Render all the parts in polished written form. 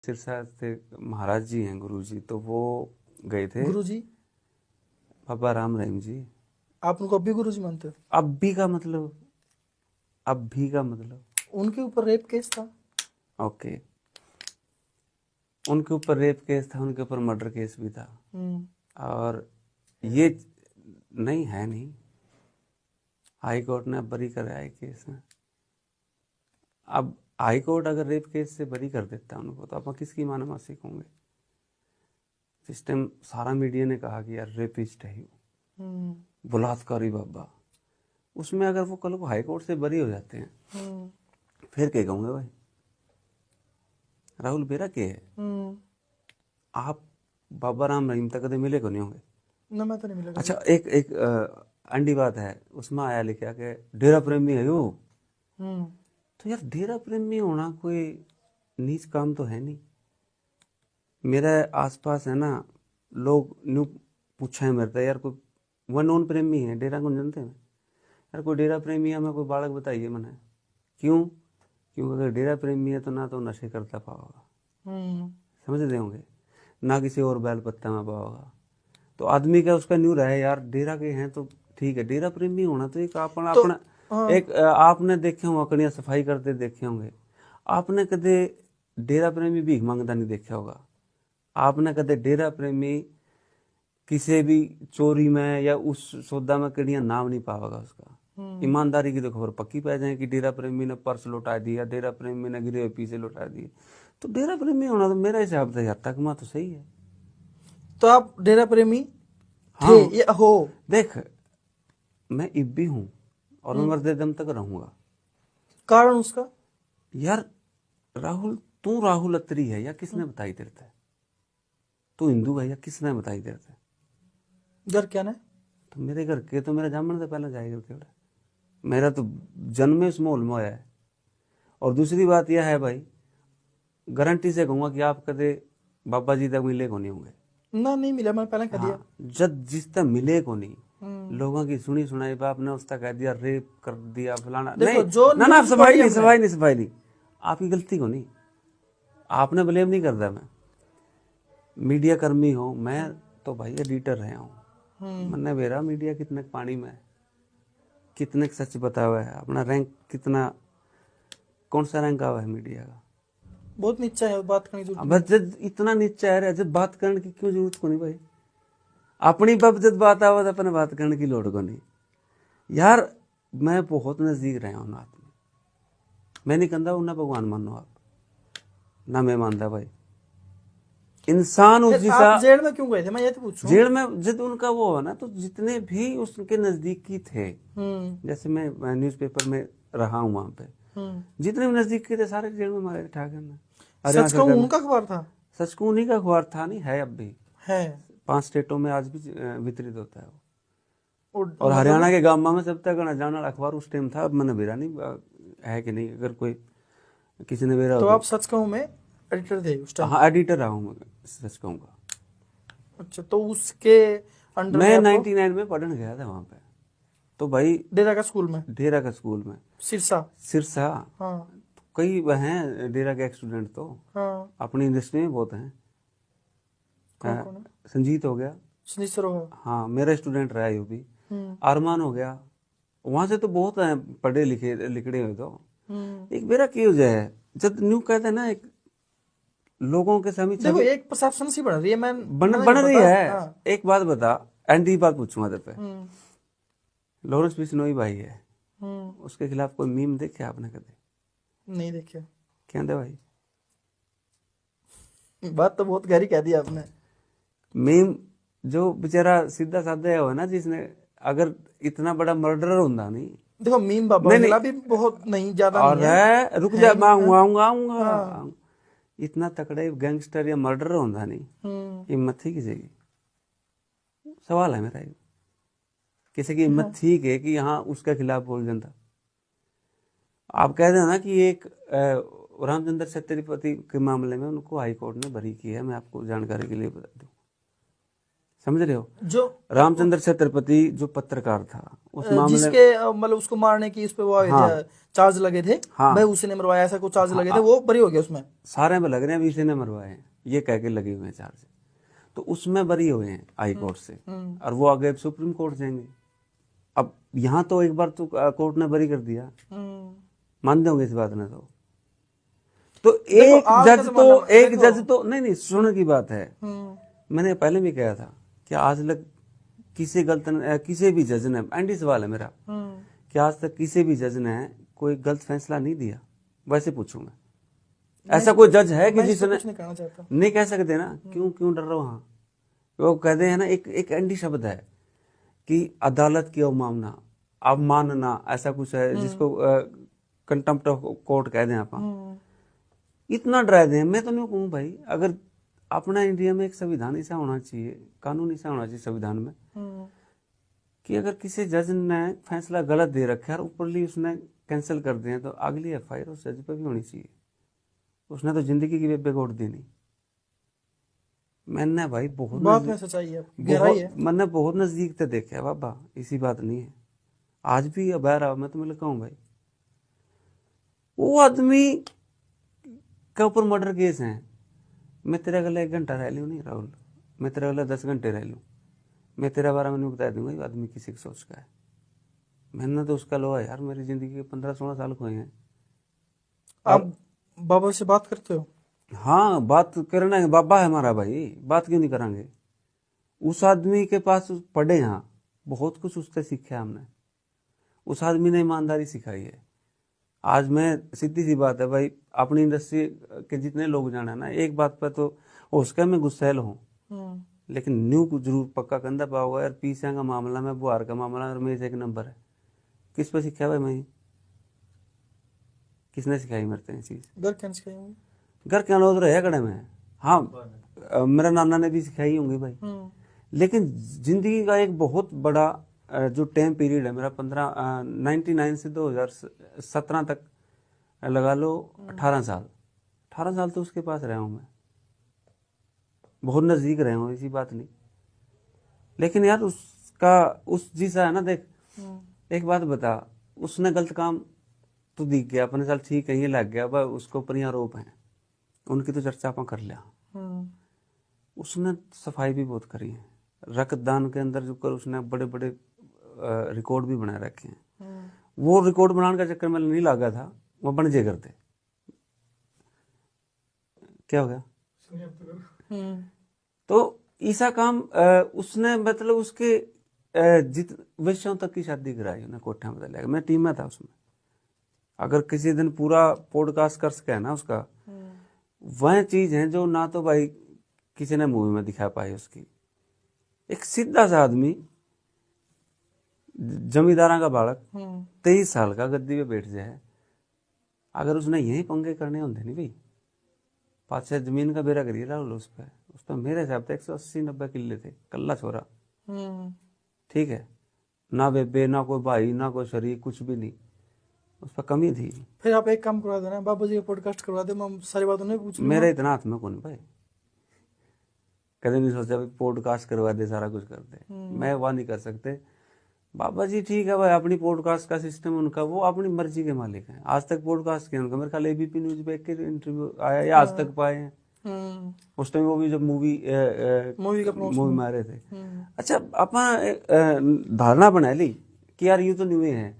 सिरसा से महाराज जी हैं, गुरु जी, तो वो गए थे। गुरु जी? बाबा राम रहीम जी। आप उनको अब भी गुरु जी मानते हो? अब भी का मतलब, अब भी का मतलब, उनके ऊपर रेप केस था। ओके, उनके ऊपर रेप केस था, उनके ऊपर मर्डर केस भी था। और ये नहीं है, नहीं, हाई कोर्ट ने अब बरी कराया है केस में। अब हाई कोर्ट अगर रेप केस से बरी कर देता है उनको, तो आप किसकी मानना सीखोगे? सिस्टम सारा मीडिया ने कहा कि यार रेपिस्ट है, बलात्कारी बाबा। उसमें अगर वो कल को हाई कोर्ट से बरी हो जाते हैं, फिर क्या कहूँगे भाई? राहुल बेरा के है, आप बाबा राम रहीम तक कदे मिले को नहीं होंगे ना, मैं तो नहीं मिला। अच्छा, एक एक अंडी बात है, उसमें आया लिखा कि डेरा प्रेमी है यो। तो यार डेरा प्रेमी होना कोई नीच काम तो है नहीं। मेरे आसपास है ना, लोग न्यू पूछा है मेरे से, यार कोई वन नॉन प्रेमी है डेरा को जानते हैं? यार कोई डेरा प्रेमी है, मैं कोई बालक बताइए मैंने। क्यों? क्योंकि अगर डेरा प्रेमी है तो ना तो नशे करता पाओगा, समझते होंगे, ना किसी और बैल पत्ता में पाओगा। तो आदमी का उसका न्यू रहे यार डेरा के हैं तो ठीक है। डेरा प्रेमी होना तो एक अपना अपना एक आपने देखे होंगे कड़ियाँ सफाई करते देखे होंगे, आपने कदे डेरा प्रेमी भीख मांगता नहीं देखा होगा। आपने कदे डेरा प्रेमी किसी भी चोरी में या उस सौदा में कड़ियाँ नाम नहीं पाएगा उसका। ईमानदारी की तो खबर पक्की पै जाए कि डेरा प्रेमी ने पर्स लौटा दिया, डेरा प्रेमी ने गिरे हुए पीछे लौटा दिए। तो डेरा प्रेमी होना तो मेरा हिसाब से यार तक माँ तो सही है। तो आप डेरा प्रेमी थे? हाँ, ये हो? देख, मैं इब भी हूँ और मैं मरते दम तक रहूंगा। कारण उसका? यार राहुल, तू राहुल अत्री है या किसने बताई तेरे थे? तू हिंदू है या किसने बताई तेरे थे? घर क्या ना? तो मेरे घर के तो मेरा जामन से पहले जाएगा क्यों? मेरा तो जन्म इस माहौल में होया है। और दूसरी बात यह है भाई, गारंटी से कहूंगा कि आप कदे बाबा जी तक मिले को नहीं होंगे ना, नहीं मिला, मैंने पहले कह दिया। जब जिस तक मिले को नहीं, लोगों की सुनी सुनाई बाप ने उस तक कह दिया, रेप कर दिया फलाना, नहीं जो ना आप सफाई नहीं, आपकी गलती को नहीं, आपने ब्लेम नहीं करता। मैं मीडिया कर्मी हूँ, मैं तो भाई एडिटर रहा हूँ, मैंने मेरा मीडिया कितने पानी में, कितने सच बता हुआ है, अपना रैंक कितना, कौन सा रैंक आवा है मीडिया का? बहुत नीचा है, बात करने की बस जब इतना नीचा है, जब बात करने की क्यों जरूरत को नहीं भाई? अपनी बाप जब बात आवा तो अपने बात करने की लोड़ को नहीं। यार मैं बहुत नजदीक रहा हूँ नाथ में, मैं नहीं कहता ना भगवान मानो आप, ना मैं मानता भाई इंसान उस जैसा। आप जेल में क्यों गए थे, मैं ये तो पूछूं? जेल में जब उनका वो है ना, तो जितने भी उसके नजदीकी थे, जैसे मैं न्यूज़पेपर में रहा हूँ वहां पे, जितने भी नजदीकी थे सारे जेल में मारे ठाक है। सच कहूं उनका अखबार था? सच कहूं उन्हीं का अखबार था, नहीं है अब भी है 5 स्टेटों में आज भी वितरित होता है वो। और मतलब हरियाणा के गांव में सब तक जाना अखबार उस टाइम था। अब मैंने बेरा नहीं है कि नहीं, अगर कोई किसी ने बेरा तो हो आप सच कहूं में एडिटर थे उस टाइम? हाँ, एडिटर रहा हूँ मैं, सच कहूँगा। अच्छा, तो उसके अंडर मैं में 99 में पढ़ने गया था वहां पे, तो भाई डेरा का स्कूल में? डेरा का स्कूल में सिरसा? सिरसा। हाँ कई हैं डेरा के स्टूडेंट तो हाँ। अपनी इंडस्ट्री में बहुत हैं। कौन कौन है? संजीत हो गया, सुनीसर होगा। हाँ मेरा स्टूडेंट रहा है वो भी। अरमान हो गया, वहां से तो बहुत हैं पढ़े लिखे लिखड़े हुए। तो एक मेरा क्यों जाए जब न्यू कहते हैं ना, एक लोगों के सामने देखो छवि एक परसेप्शन सी बन रही है, मैं बन रही है। हाँ। एक बात बता, एंटी बात पूछूंगा तेरे पे, लॉरेंस बिश्नोई भाई है, उसके खिलाफ कोई मीम देखे आपने कभी? नहीं देखिए। क्या दे भाई? बात तो बहुत गहरी कह दी आपने। मीम जो बेचारा सीधा साधा हो ना, जिसने अगर इतना बड़ा मर्डरर होता नहीं। देखो मीम बाबा नहीं, भी बहुत नहीं, ज्यादा और नहीं है। रुक जा, मैं आऊंगा हाँ। इतना तकड़े गैंगस्टर या मर्डरर होता नहीं, हिम्मत थी किसी की? सवाल है मेरा, किसी की हिम्मत थी कि हाँ उसके खिलाफ बोल जाता? आप कह रहे ना कि एक रामचंद्र छत्रपति के मामले में उनको हाई कोर्ट ने बरी की है, मैं आपको जानकारी के लिए बता दूं, समझ रहे हो? जो रामचंद्र छत्रपति जो पत्रकार था उस मामले, जिसके मतलब उसको मारने की इस पे वो आए थे, चार्ज लगे थे, हाँ। भाई उसी ने मरवाया, ऐसा कुछ चार्ज लगे थे, वो बरी हो गया उसमें। सारे में लग रहे हैं अभी इसी ने मरवाए हैं ये कह के लगे हुए हैं चार्ज, तो उसमें बरी हुए हैं हाई कोर्ट से, और वो आगे सुप्रीम कोर्ट जाएंगे। अब यहाँ तो एक बार तो कोर्ट ने बरी कर दिया, मान दोगे इस बात में? तो एक जज तो नहीं सुनने की बात है। मैंने पहले भी कहा था कि आज तक किसी भी जज ने, एंडी सवाल है मेरा, कि आज तक किसी भी जज ने कोई गलत फैसला नहीं दिया? वैसे पूछूंगा, ऐसा कोई जज है कि जिसने नहीं कह सकते ना? क्यों डर रहे हो? हाँ, वो कहते हैं ना, एक एंडी शब्द है कि अदालत की अवमानना, ऐसा कुछ है जिसको कंटेम्प्ट ऑफ कोर्ट कह दें आप। इतना डरा दें, मैं तो नहीं कहूँ भाई, अगर अपना इंडिया में एक संविधान ऐसा होना चाहिए, कानून ऐसा होना चाहिए संविधान में, कि अगर किसी जज ने फैसला गलत दे रखा है और ऊपरली उसने कैंसिल कर दिया, तो अगली एफआईआर उस जज पे भी होनी चाहिए। उसने तो जिंदगी की बेगोट देनी। मैंने भाई बहुत सच्चाई है, गहराई है। मैंने बहुत नजदीक से देखा है बाबा, इसी बात नहीं है। आज भी अब रहा, मैं तुम्हें कहूँ भाई, वो आदमी के ऊपर मर्डर केस है, मैं तेरे गले 1 घंटा रह लूँ नहीं राहुल, मैं तेरे गले 10 घंटे रह लूँ, मैं तेरे बारे में नहीं बता दूंगा ये आदमी किसी की सोच का है। मैंने तो उसका लोहा यार, मेरी जिंदगी के 15-16 साल खोए हैं। आप बाबा से बात करते हो? हाँ, बात करना है, बाबा है हमारा भाई, बात क्यों नहीं करेंगे? उस आदमी के पास पढ़े, यहाँ बहुत कुछ उससे सीखा हमने। उस आदमी ने ईमानदारी सिखाई है। आज मैं, सीधी सी बात है भाई, अपनी इंडस्ट्री के जितने लोग जाना ना, एक बात पर तो उसका मैं गुस्सैल हूँ, लेकिन न्यू को जरूर पक्का कंधा पाओगा यार, पीछे का मामला में, बुहार का मामला रमेश 1 नंबर है। किस पे सीखा भाई? मैं, किसने सिखाई मेरे चीज? घर के अनोद रहे कड़े में। हाँ, मेरा नाना ने भी सिखाई होंगी भाई। लेकिन जिंदगी का एक बहुत बड़ा जो टाइम पीरियड है मेरा, 99 से 2017 तक लगा लो, 18 साल तो उसके पास रहा हूँ मैं, बहुत नजदीक रहे हूँ, ऐसी बात नहीं। लेकिन यार उस जैसा है ना, देख एक बात बता, उसने गलत काम तो दिख गया अपने, साल ठीक है ये लग गया भाई, उसके ऊपर ही आरोप है, उनकी तो चर्चा अपन कर लिया। उसने सफाई भी बहुत करी है, रक्तदान के अंदर जो कर उसने बड़े बड़े रिकॉर्ड भी बना रखे हैं। वो रिकॉर्ड बनाने का चक्कर में नहीं लगा था, वो बन जे करते। क्या हो गया? तो ऐसा काम उसने, मतलब उसके जित विषयों तक की शादी कराई उन्हें, कोठा में डाला। मैं टीम में था उसमें। अगर किसी दिन पूरा पॉडकास्ट कर सके ना उसका, वह चीज है जो ना तो भाई किसी ने मूवी में दिखा पाई उसकी। एक सीधा सा आदमी, जमींदारा का बालक, 23 साल का, गद्दी पे बैठ जाए, अगर उसने यही पंगे करने होंगे नहीं भाई, 5-6 जमीन का बेरा करिए राहुल उस पर मेरे हिसाब से 180-90 किले थे, कल्ला छोरा, ठीक है ना, बेबे ना कोई भाई ना कोई शरीक, कुछ भी नहीं, उस पर कमी थी। फिर आप एक काम करवा देना, बाबा जी का पॉडकास्ट करवा दे, मैं सारी बात उन्हें पूछ लूंगा। मेरे इतना हाथ में कौन भाई, कभी नहीं सोचा भाई पॉडकास्ट करवा दे, सारा कुछ कर दे, मैं वह नहीं कर सकते। बाबा जी ठीक है भाई, अपनी पॉडकास्ट का सिस्टम उनका, वो अपनी मर्जी के मालिक हैं। आज तक पॉडकास्ट किया उनका, मेरे ख्याल एबीपी न्यूज पे एक इंटरव्यू आया या आज तक पाए हैं। उस टाइम वो भी जब मूवी में आ रहे थे। अच्छा, अपन धारणा बना ली कि यार ये तो न्यू है,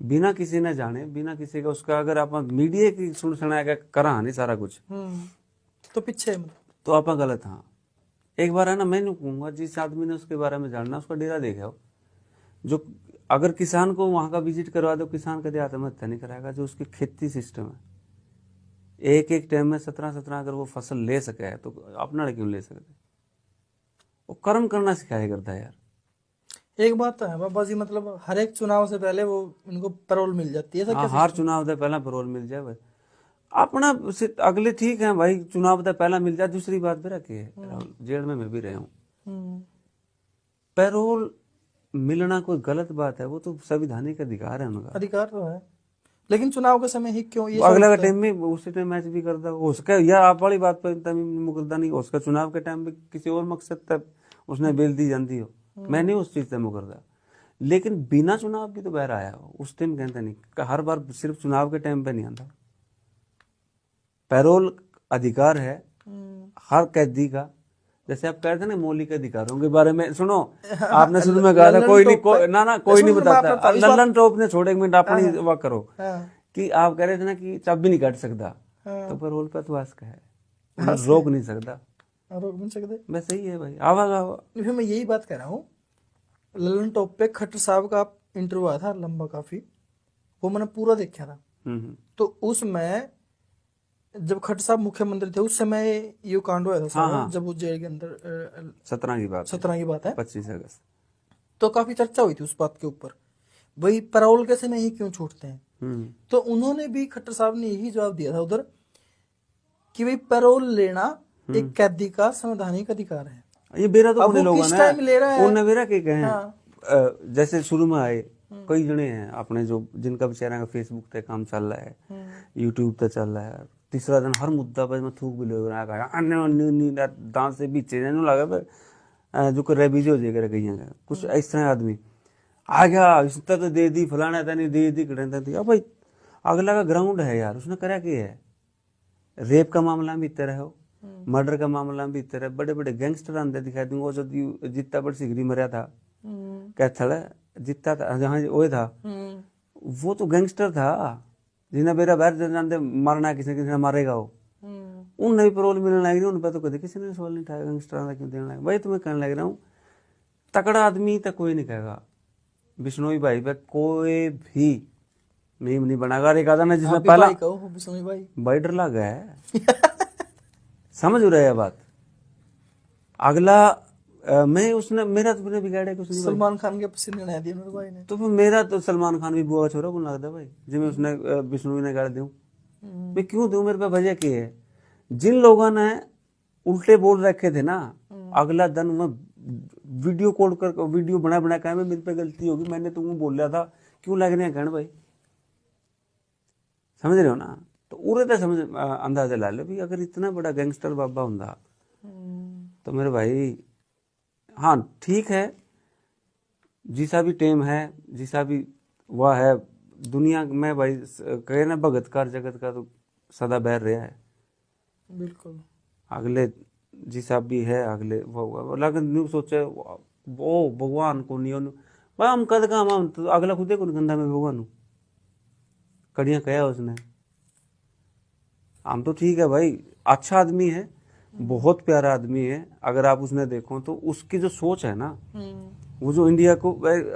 बिना किसी ने जाने, बिना किसी का उसका, अगर आप मीडिया की सुना करा नहीं सारा कुछ, तो पीछे तो आप गलत। हाँ, एक बार है ना, मैं नहीं कहूंगा, जिस आदमी ने उसके बारे में जानना, उसका डेरा देखा हो, जो अगर किसान को वहां का विजिट करवा दो, किसान कभी आत्महत्या नहीं कराएगा। जो उसकी खेती सिस्टम है, एक टाइम में 17 अगर वो फसल ले सके है, तो अपना क्यों ले सकते? वो कर्म करना सिखाया करता है यार। एक बात तो है बाबा जी, मतलब हर एक चुनाव से पहले वो इनको पैरोल मिल जाती है। हाँ, हर चुनाव से पहला पैरोल मिल जाए भाई, अपना अगले ठीक है भाई, चुनाव से पहला मिल जाए। दूसरी बात भी रखी है, जेल में मैं भी रहा हूँ, पैरोल मिलना कोई गलत बात है? वो तो संवैधानिक अधिकार है उनका, अधिकार तो है, लेकिन चुनाव के समय ही क्यों ये अगला का टाइम में उसी टाइम मैच भी करता हो सके, या आप वाली बात पर मुकरदा नहीं हो सका, चुनाव के टाइम पे किसी और मकसद तक उसने बेल दी जाती हो, मैं नहीं उस चीज से मुकरदा, लेकिन बिना चुनाव की तो बाहर आया हो उस टाइम कहते नहीं, हर बार सिर्फ चुनाव के टाइम पे नहीं आता। पैरोल अधिकार है हर कैदी का, जैसे आप कह रहे थे ना मौलिक अधिकारों के बारे में, सुनो आपने शुरू में कहा था कोई नहीं कोई नहीं बताता, लल्लन टॉप ने छोड़े, एक मिनट अपनी वह करो कि आप कह रहे थे ना कि चाबी नहीं काट सकता, तो पैरोल पे तो वास का है, रोक नहीं सकता, रोक नहीं सकते, बस सही है भाई, आवागा फिर मैं यही बात कह रहा हूँ। लल्लन टॉप पे खट्टर साहब का इंटरव्यू आया था लंबा काफी, वो मैंने पूरा देखा था। तो उसमें जब खट्टर साहब मुख्यमंत्री थे उस समय ये कांड हुआ था सारा, जब वो जेल के अंदर 17 की बात है 25 अगस्त, तो काफी चर्चा हुई थी उस बात के ऊपर, वही पैरोल के समय ही क्यों छूटते हैं। तो उन्होंने भी खट्टर साहब ने यही जवाब दिया था उधर कि भाई पैरोल लेना एक कैदी का संवैधानिक अधिकार है। ये बेरा तो बड़े लोग टाइम ले रहा है, उन्हें बेरा के कहे जैसे शुरू में आए कई जने हैं अपने जो जिनका बेचारा का फेसबुक पे काम चल रहा है, यूट्यूब पे चल रहा है, तीसरा दिन हर मुद्दा पर मैं थूक भी लोग दांत से बीचे लगा जो कर बीजे हो जाएगा कहीं कुछ इस तरह आदमी आ गया, इसका तो दे दी फलाना था नहीं दे दी कड़ी अब भाई अगला का ग्राउंड है यार, उसने करा क्या है, रेप का मामला भी इतना है, मर्डर का मामला भी इतना है, बड़े बड़े गैंगस्टर आंदे दिखाई दूंगा, जो जितना बड़ सिगरी मरिया था क्या था जितना था जहाँ वो था, वो तो गैंगस्टर था जिन्हें मेरा बाहर जानते मारना किसी किसी मारेगा वो, उन नहीं पैरोल मिलने लग रही, उन पर तो कभी किसी ने सवाल नहीं उठाया गैंगस्टर का क्यों देने लगा। भाई तुम्हें कहने लग रहा हूँ तकड़ा आदमी तक कोई नहीं कहेगा, बिश्नोई भाई पे कोई भी मीम नहीं बनागा। एक आदमी ने जिसमें पहला भाई डर लगा है समझ रहे हैं बात, अगला मैं उसने मेरा तो बिगाड़ा कुछ नहीं, सलमान खान के पसीने नहीं दिए मेरे भाई ने, तो फिर मेरा तो सलमान खान भी बुआ छोरा को लगता भाई जिसमें उसने बिश्नोई ने गाड़ दूं, मैं क्यों दूं, मेरे पे वजह की है, जिन लोगों ने उल्टे बोल रखे थे ना, अगला दिन मैं वीडियो कॉल कर वीडियो बना कर मेरे पे गलती होगी, मैंने तुमको बोल रहा था क्यों लग रहे हैं कहने भाई, समझ रहे हो ना। तो उरे तो समझ अंदाजा ला लो भी अगर इतना बड़ा गैंगस्टर बाबा होंदा तो मेरे भाई हाँ ठीक है, जिसा भी टेम है जिसा भी वह है दुनिया में भाई कहे ना भगत कार जगत का तो सदा बैर रहा है, बिल्कुल अगले जिसा भी है अगले वो लेकिन न्यू सोचे वो भगवान को नहीं भाई हम कद का हम तो अगला खुदे को गंदा में भगवान कड़ियां कहा उसने, हम तो ठीक है भाई अच्छा आदमी है, बहुत प्यारा आदमी है, अगर आप उसने देखो तो उसकी जो सोच है ना, वो जो इंडिया को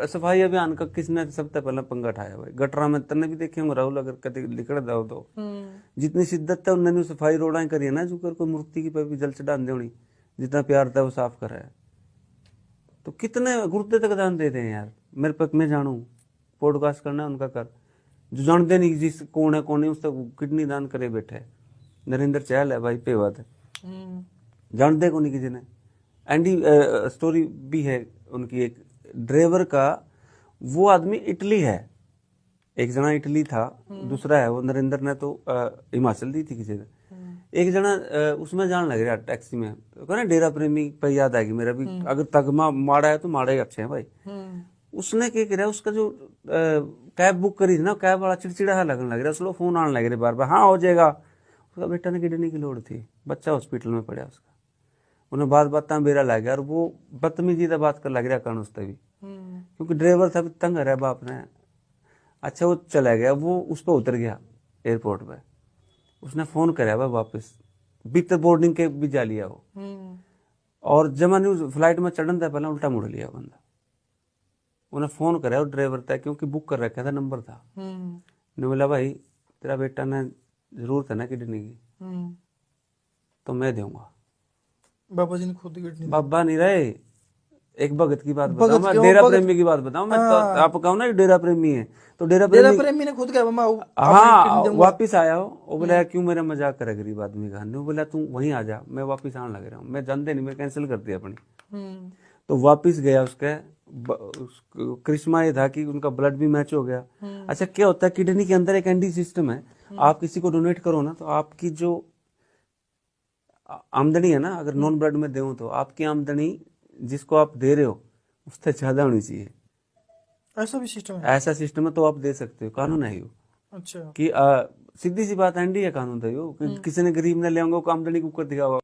सफाई अभियान का किसने सबसे पहले पंगा उठाया भाई, गटरा में तने भी देखे होंगे राहुल अगर कभी लिखड़ जाओ तो जितनी शिद्दत है उन्होंने सफाई रोडां करी है ना, जो कर कोई मूर्ति की पे भी जल चढ़ा दे होनी, जितना प्यार था वो साफ कर रहा है, तो कितने गुर्दे तक दान देते हैं यार, मेरे पक में जानू पॉडकास्ट करना उनका कर, जो जानते नहीं जिस कौन है कौन नहीं उस तक किडनी दान करे बैठे, नरेंद्र चहल है भाई पे बात है, जानते को नहीं किसी ने। एंडी स्टोरी भी है उनकी, एक ड्राइवर का, वो आदमी इटली है, एक जना इटली था, दूसरा है वो नरेंद्र ने तो हिमाचल दी थी किसी ने, एक जना उसमें जान लग रहा टैक्सी में, तो डेरा प्रेमी पे याद आएगी मेरा भी, अगर तगमा माड़ा है तो माड़ा ही अच्छे हैं भाई, उसने क्या किया उसका जो कैब बुक करी थी ना, कैब वाला चिड़चिड़ा लगने लग रहा, उसको फोन आने लग रहे बार बार, हाँ हो जाएगा, उसका बेटा ने किडनी की लोड़ थी, बच्चा हॉस्पिटल में पड़ा उसका, उन्हें बात बेरा लग गया और वो बदतमीजी से बात कर लग रहा कारण उससे भी, क्योंकि ड्राइवर था तंग है बाप ने, अच्छा वो चला गया, वो उस पर उतर गया एयरपोर्ट पे, उसने फोन कराया भाई वापस, बीते बोर्डिंग के भी जा लिया वो, और जमा न्यूज फ्लाइट में चढ़न था पहले उल्टा मुड़ लिया बंदा, उन्हें फोन कराया ड्राइवर था क्योंकि बुक कर रखा था, नंबर था, ने बोला भाई तेरा बेटा ने जरूरत है ना किडनी की, तो मैं दूंगा, बाबा जी ने खुद किडनी, बाबा नहीं रहे, एक भगत की बात बताऊं मैं, डेरा प्रेमी की बात बताऊं मैं, तो आप कहूं ना डेरा प्रेमी है, तो डेरा प्रेमी ने खुद कहा हाँ वापिस आया हो, वो बोला क्यों मेरा मजाक करे गरीब आदमी का, वो बोला तू वहीं आ जा, मैं वापिस आने लग रहा हूँ, मैं जानते नहीं, मैं कैंसिल कर दिया अपनी, तो वापिस गया, उसका करिश्मा ये था कि उनका ब्लड भी मैच हो गया। अच्छा क्या होता है किडनी के अंदर एक एंटी सिस्टम है, आप किसी को डोनेट करो ना तो आपकी जो आमदनी है ना, अगर नॉन ब्लड में दो तो आपकी आमदनी जिसको आप दे रहे हो उससे ज्यादा होनी चाहिए। ऐसा भी सिस्टम है? ऐसा सिस्टम है तो आप दे सकते हो, कानून है यो अच्छा। कि सीधी सी बात एंडी है कानून था यो कि किसी ने गरीब ने ले आऊंगा, वो आमदनी को कर दिया होगा।